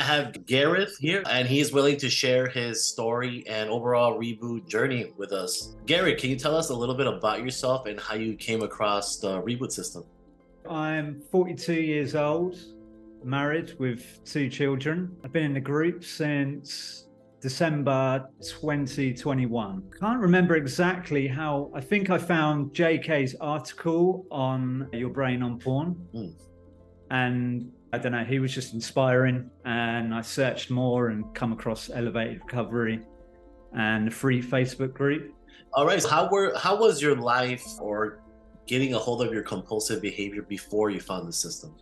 I have Gareth here, and he is willing to share his story and overall reboot journey with us. Gareth, can you tell us a little bit about yourself and how you came across the reboot system? I'm 42 years old, married with 2 children. I've been in the group since December 2021. Can't remember exactly how. I think I found JK's article on Your Brain on Porn. And I don't know, he was just inspiring. And I searched more and come across Elevated Recovery and the free Facebook group. All right. So how was your life or getting a hold of your compulsive behavior before you found the system?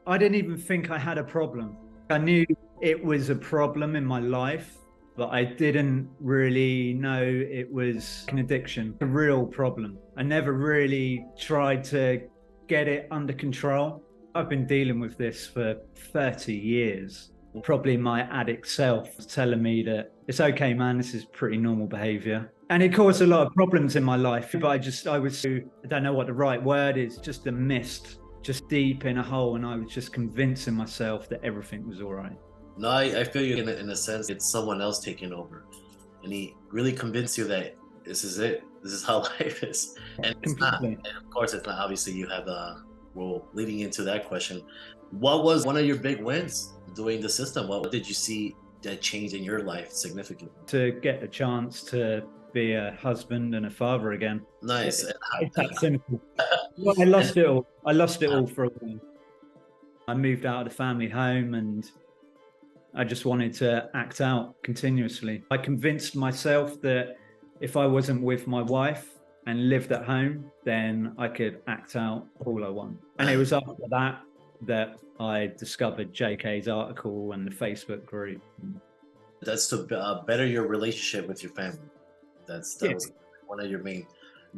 I didn't even think I had a problem. I knew it was a problem in my life, but I didn't really know it was an addiction, a real problem. I never really tried to get it under control. I've been dealing with this for 30 years. Probably my addict self was telling me that it's okay, man, this is pretty normal behavior. And it caused a lot of problems in my life, but I don't know what the right word is, just a mist, just deep in a hole. And I was just convincing myself that everything was all right. No, I feel you in a sense. It's someone else taking over, and he really convinced you that this is it. This is how life is, and it's not. And of course, it's not. Obviously, you have well, leading into that question, what was one of your big wins doing the system? What did you see that changed in your life significantly? To get a chance to be a husband and a father again. Nice. It's that simple. Well, I lost it all. I lost it all for a while. I moved out of the family home and I just wanted to act out continuously. I convinced myself that if I wasn't with my wife and lived at home, then I could act out all I want. And it was after that that I discovered JK's article and the Facebook group. That's to better your relationship with your family. That was one of your main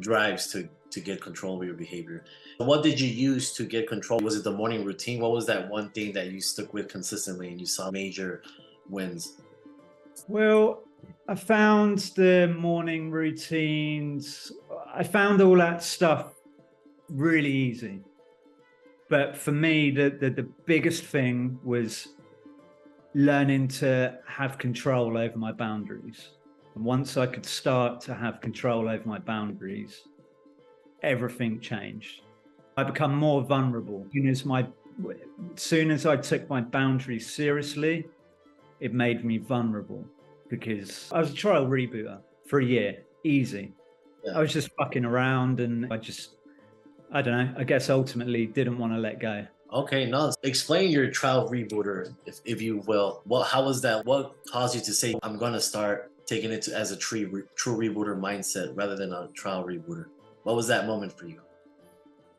drives to get control of your behavior. What did you use to get control? Was it the morning routine? What was that one thing that you stuck with consistently and you saw major wins? Well, I found the morning routines, I found all that stuff really easy. But for me, the biggest thing was learning to have control over my boundaries. And once I could start to have control over my boundaries, everything changed. I become more vulnerable. As soon as I took my boundaries seriously, it made me vulnerable because I was a trial rebooter for a year, easy. Yeah. I was just fucking around and I don't know, I guess ultimately didn't want to let go. Okay, now explain your trial rebooter, if you will. How was that? What caused you to say, I'm going to start taking it as a true rebooter mindset rather than a trial rebooter? What was that moment for you?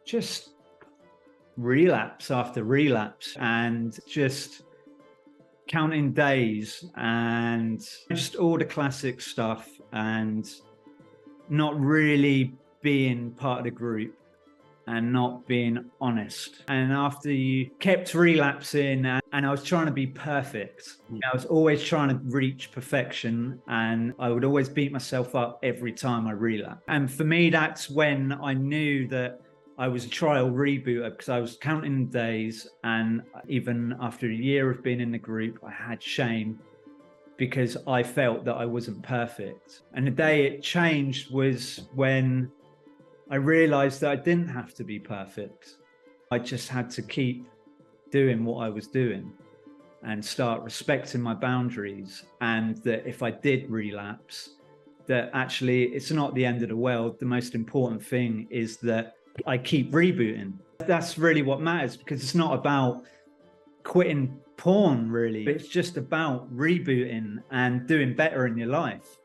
Just relapse after relapse and just counting days and just all the classic stuff and not really being part of the group and not being honest. And after you kept relapsing and I was trying to be perfect, I was always trying to reach perfection and I would always beat myself up every time I relapsed. And for me, that's when I knew that I was a trial rebooter because I was counting days, and even after a year of being in the group, I had shame because I felt that I wasn't perfect. And the day it changed was when I realized that I didn't have to be perfect. I just had to keep doing what I was doing and start respecting my boundaries. And that if I did relapse, that actually it's not the end of the world. The most important thing is that I keep rebooting. That's really what matters, because it's not about quitting porn, really. It's just about rebooting and doing better in your life.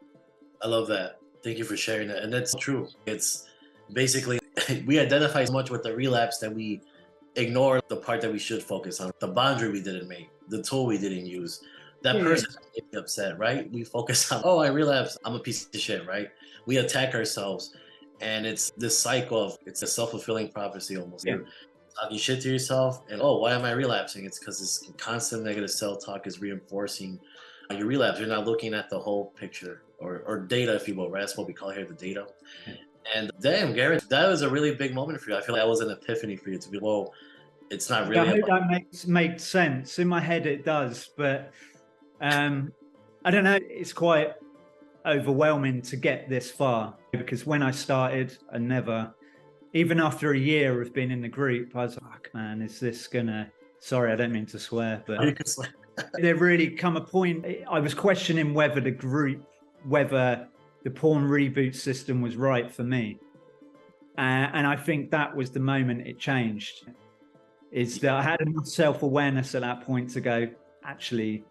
I love that. Thank you for sharing that. And that's true. It's basically, we identify so much with the relapse that we ignore the part that we should focus on, the boundary we didn't make, the tool we didn't use. That person getting upset, right? We focus on, oh, I relapsed, I'm a piece of shit, right? We attack ourselves. And it's this cycle of, it's a self-fulfilling prophecy almost. You're talking shit to yourself and, oh, why am I relapsing? It's because this constant negative self-talk is reinforcing your relapse. You're not looking at the whole picture or data, if you will, right? That's what we call here the data. And damn, Gareth, that was a really big moment for you. I feel like that was an epiphany for you to be, whoa, It's not Yeah, I really hope that makes sense. In my head, it does, but I don't know. It's quite overwhelming to get this far because when I started, I never, even after a year of being in the group, I was like, "Fuck, man, is this gonna?" Sorry, I don't mean to swear, but there really come a point. I was questioning whether whether the porn reboot system was right for me, and I think that was the moment it changed. Is that I had enough self-awareness at that point to go, actually,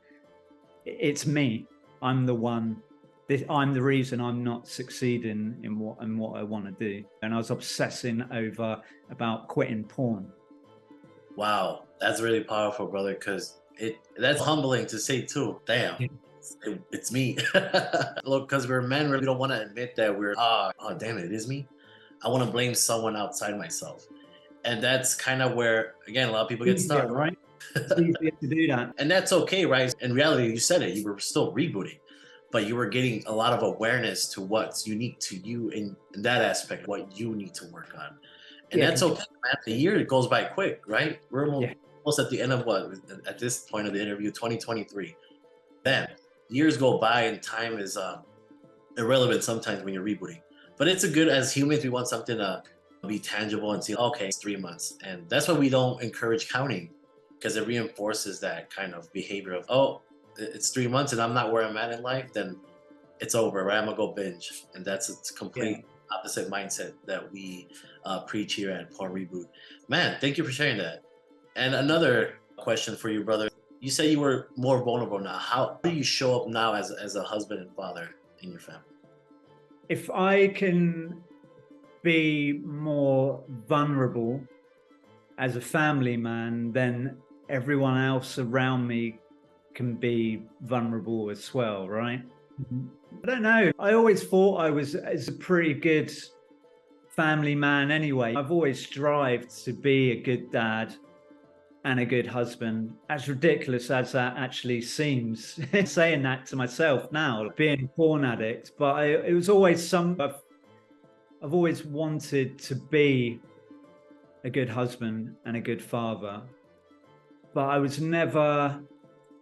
it's me. I'm the one. I'm the reason I'm not succeeding in what I want to do. And I was obsessing about quitting porn. Wow, that's really powerful, brother. Because that's humbling to say too. Damn, it's me. Look, because we're men, we don't want to admit that we're damn it is me. I want to blame someone outside myself, and that's kind of where again a lot of people get stuck. Right? It's easier to do that. And that's okay, right? In reality, you said it, you were still rebooting, but you were getting a lot of awareness to what's unique to you in that aspect, what you need to work on. And that's okay, man. The year goes by quick, right? We're almost at the end of what, at this point of the interview, 2023. Then years go by and time is irrelevant sometimes when you're rebooting. But it's a good, as humans, we want something to be tangible and see, okay, it's 3 months. And that's why we don't encourage counting because it reinforces that kind of behavior of, oh, it's 3 months and I'm not where I'm at in life, then it's over, right? I'm gonna go binge. And that's a complete opposite mindset that we preach here at Porn Reboot. Man, thank you for sharing that. And another question for you, brother. You say you were more vulnerable now. How do you show up now as a husband and father in your family? If I can be more vulnerable as a family man, then everyone else around me can be vulnerable as well, right? I don't know. I always thought I was a pretty good family man anyway. I've always strived to be a good dad and a good husband. As ridiculous as that actually seems, saying that to myself now, being a porn addict, but it was always I've always wanted to be a good husband and a good father, but I was never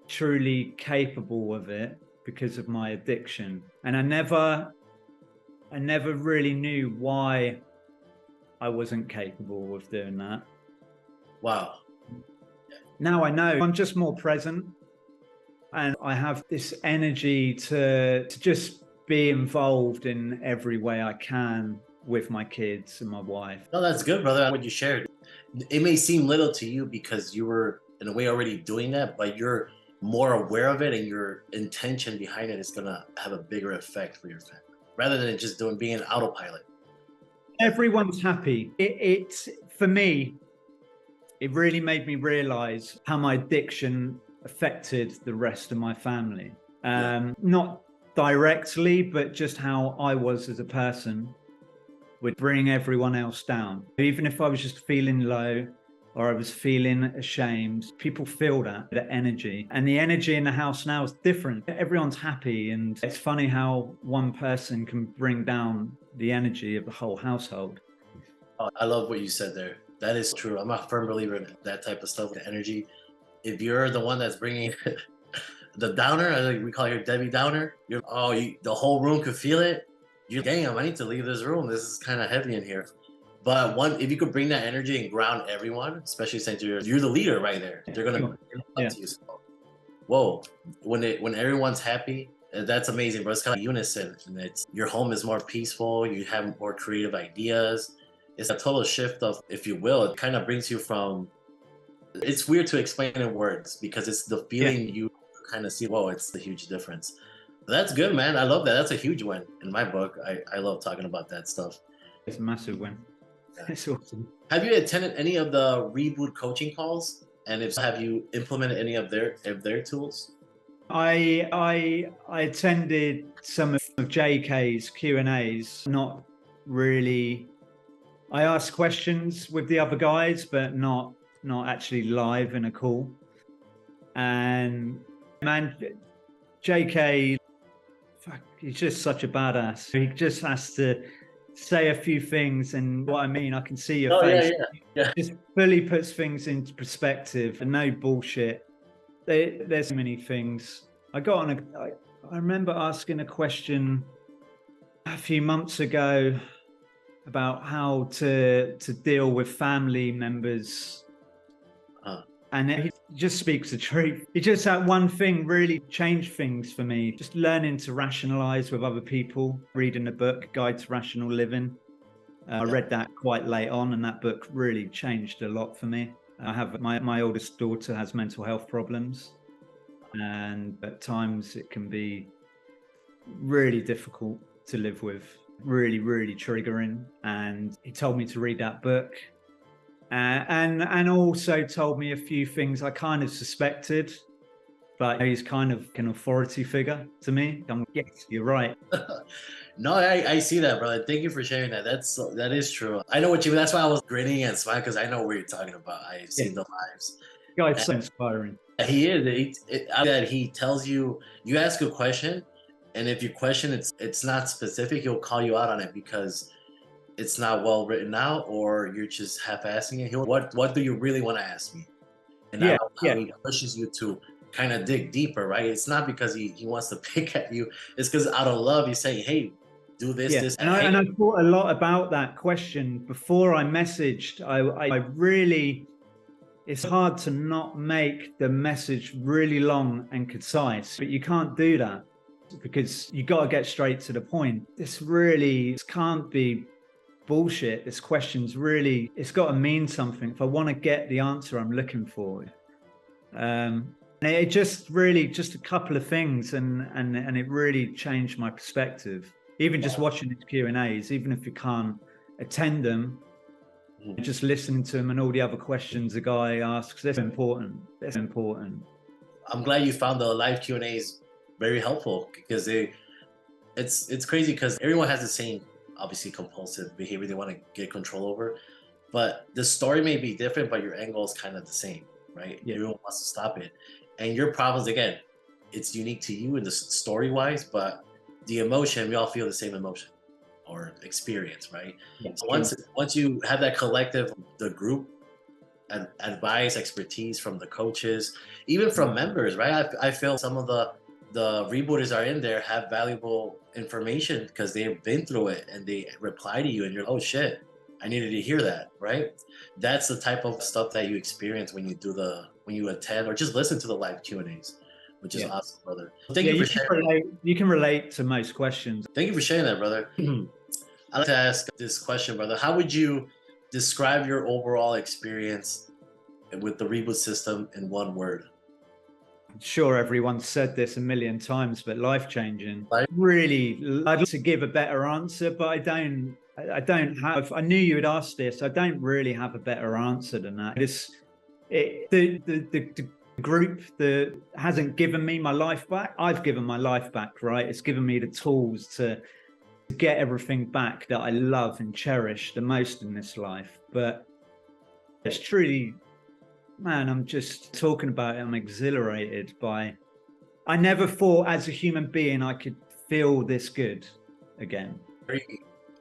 truly capable of it because of my addiction. And I never really knew why I wasn't capable of doing that. Wow. Now I know. I'm just more present and I have this energy to just be involved in every way I can with my kids and my wife. No, that's good, brother. What you shared, it may seem little to you because you were in a way already doing that, but you're more aware of it and your intention behind it is going to have a bigger effect for your family rather than just being an autopilot. Everyone's happy. It's for me, it really made me realize how my addiction affected the rest of my family. Not directly, but just how I was as a person would bring everyone else down. Even if I was just feeling low or I was feeling ashamed, people feel that energy. And the energy in the house now is different. Everyone's happy. And it's funny how one person can bring down the energy of the whole household. Oh, I love what you said there. That is true. I'm a firm believer in that type of stuff, the energy. If you're the one that's bringing the downer, I think we call her Debbie Downer, the whole room could feel it. You're, damn, I need to leave this room. This is kind of heavy in here. But if you could bring that energy and ground everyone, especially since you're the leader right there, they're gonna look to you. So, whoa, when everyone's happy, that's amazing, bro. It's kind of unison, and your home is more peaceful. You have more creative ideas. It's a total shift of, if you will, it kind of brings you from. It's weird to explain in words because it's the feeling you kind of see. Whoa, it's the huge difference. That's good, man. I love that. That's a huge win in my book. I love talking about that stuff. It's a massive win. Yeah. It's awesome. Have you attended any of the reboot coaching calls? And if so, have you implemented any of their tools? I attended some of JK's Q&As. Not really. I asked questions with the other guys, but not actually live in a call. And man, JK, he's just such a badass. He just has to say a few things, and what I mean, I can see your Oh face. yeah. Just fully puts things into perspective and no bullshit. There's so many things. I remember asking a question a few months ago about how to deal with family members. And he just speaks the truth. He just, that one thing really changed things for me. Just learning to rationalize with other people, reading the book, Guide to Rational Living. I read that quite late on, and that book really changed a lot for me. I have my oldest daughter has mental health problems, and at times it can be really difficult to live with, really, really triggering. And he told me to read that book. And also told me a few things I kind of suspected, but he's kind of an authority figure to me. I'm yes, you're right. No, I see that, brother. Thank you for sharing that. That is true. I know what you mean. That's why I was grinning and smiling, because I know what you're talking about. I've seen the lives. Guy's so inspiring. He is. That he tells you, you ask a question, and if your question it's not specific, he'll call you out on it because it's not well written out, or you're just half-assing it. What do you really want to ask me? And I love how he pushes you to kind of dig deeper, right? It's not because he wants to pick at you. It's because out of love, he's saying, hey, do this, this. And I thought a lot about that question before I messaged. I really, it's hard to not make the message really long and concise, but you can't do that because you got to get straight to the point. This can't be bullshit. This question's really, it's got to mean something if I want to get the answer I'm looking for. And it just a couple of things, and it really changed my perspective. Even just watching his Q&As, even if you can't attend them, just listening to him and all the other questions the guy asks, that's important. That's important. I'm glad you found the live Q&As very helpful, because it's crazy because everyone has the same, obviously, compulsive behavior they want to get control over, but the story may be different, but your angle is kind of the same, right? Everyone wants to stop it, and your problems, again, it's unique to you in the story wise, but the emotion, we all feel the same emotion or experience, right? So once you have that collective, the group advice, expertise from the coaches, even from members, right? I feel some of the rebooters are in there have valuable information because they've been through it, and they reply to you and you're, oh shit, I needed to hear that, right? That's the type of stuff that you experience when you attend or just listen to the live Q&As, which is awesome, brother. Thank you for sharing. You can relate to most questions. Thank you for sharing that, brother. I'd like to ask this question, brother. How would you describe your overall experience with the reboot system in one word? I'm sure everyone's said this a million times, but life-changing. Really, I'd like to give a better answer, but I don't have, I knew you would ask this. I don't really have a better answer than that. The group that hasn't given me my life back, I've given my life back, right? It's given me the tools to get everything back that I love and cherish the most in this life. But it's truly, man, I'm just talking about it. I'm exhilarated by, I never thought as a human being I could feel this good again.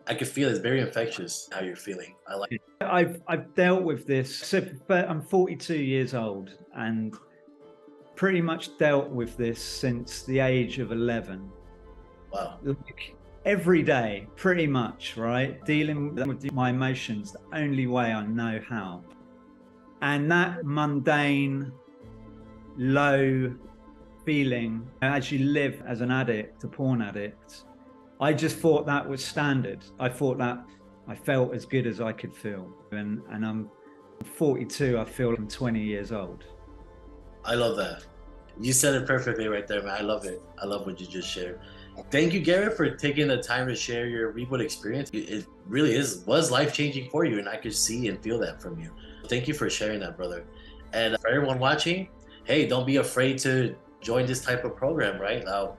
I could feel it's very infectious how you're feeling. I like it. I've dealt with this. So I'm 42 years old and pretty much dealt with this since the age of 11. Wow. Like every day, pretty much, right? Dealing with my emotions the only way I know how. And that mundane, low feeling as you live as an addict, a porn addict, I just thought that was standard. I thought that I felt as good as I could feel. And I'm 42, I feel I'm 20 years old. I love that. You said it perfectly right there, man. I love it. I love what you just shared. Thank you, Gareth, for taking the time to share your reboot experience. It really was life-changing for you, and I could see and feel that from you. Thank you for sharing that, brother. And for everyone watching, hey, don't be afraid to join this type of program, right? Now,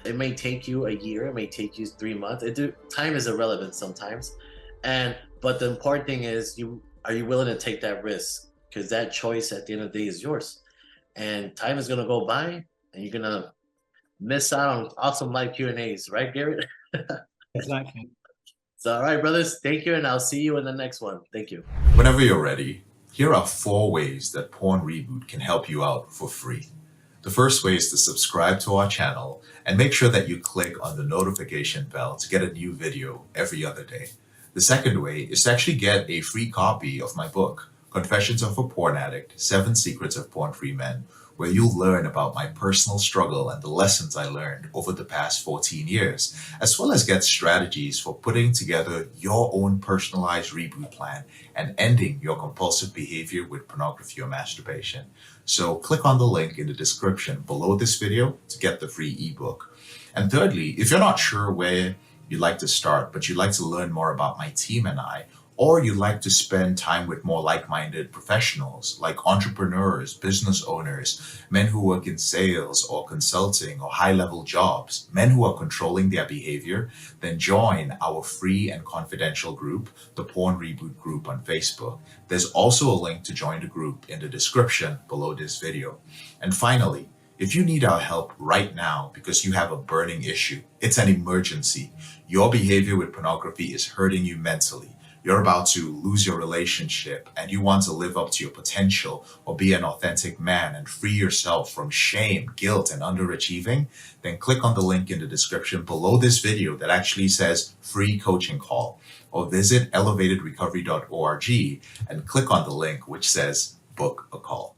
it may take you a year, it may take you 3 months. Time is irrelevant sometimes. But the important thing is, are you willing to take that risk? Because that choice at the end of the day is yours. And time is gonna go by, and you're gonna miss out on awesome live Q&As, right, Garrett? Exactly. So, all right, brothers, thank you, and I'll see you in the next one. Thank you. Whenever you're ready, here are 4 ways that Porn Reboot can help you out for free. The first way is to subscribe to our channel and make sure that you click on the notification bell to get a new video every other day. The second way is to actually get a free copy of my book, Confessions of a Porn Addict, 7 Secrets of Porn-Free Men, where you'll learn about my personal struggle and the lessons I learned over the past 14 years, as well as get strategies for putting together your own personalized reboot plan and ending your compulsive behavior with pornography or masturbation. So click on the link in the description below this video to get the free ebook. And thirdly, if you're not sure where you'd like to start, but you'd like to learn more about my team and I, or you'd like to spend time with more like-minded professionals like entrepreneurs, business owners, men who work in sales or consulting or high-level jobs, men who are controlling their behavior, then join our free and confidential group, the Porn Reboot group on Facebook. There's also a link to join the group in the description below this video. And finally, if you need our help right now because you have a burning issue, it's an emergency, your behavior with pornography is hurting you mentally, you're about to lose your relationship and you want to live up to your potential or be an authentic man and free yourself from shame, guilt, and underachieving, then click on the link in the description below this video that actually says free coaching call, or visit elevatedrecovery.org and click on the link which says book a call.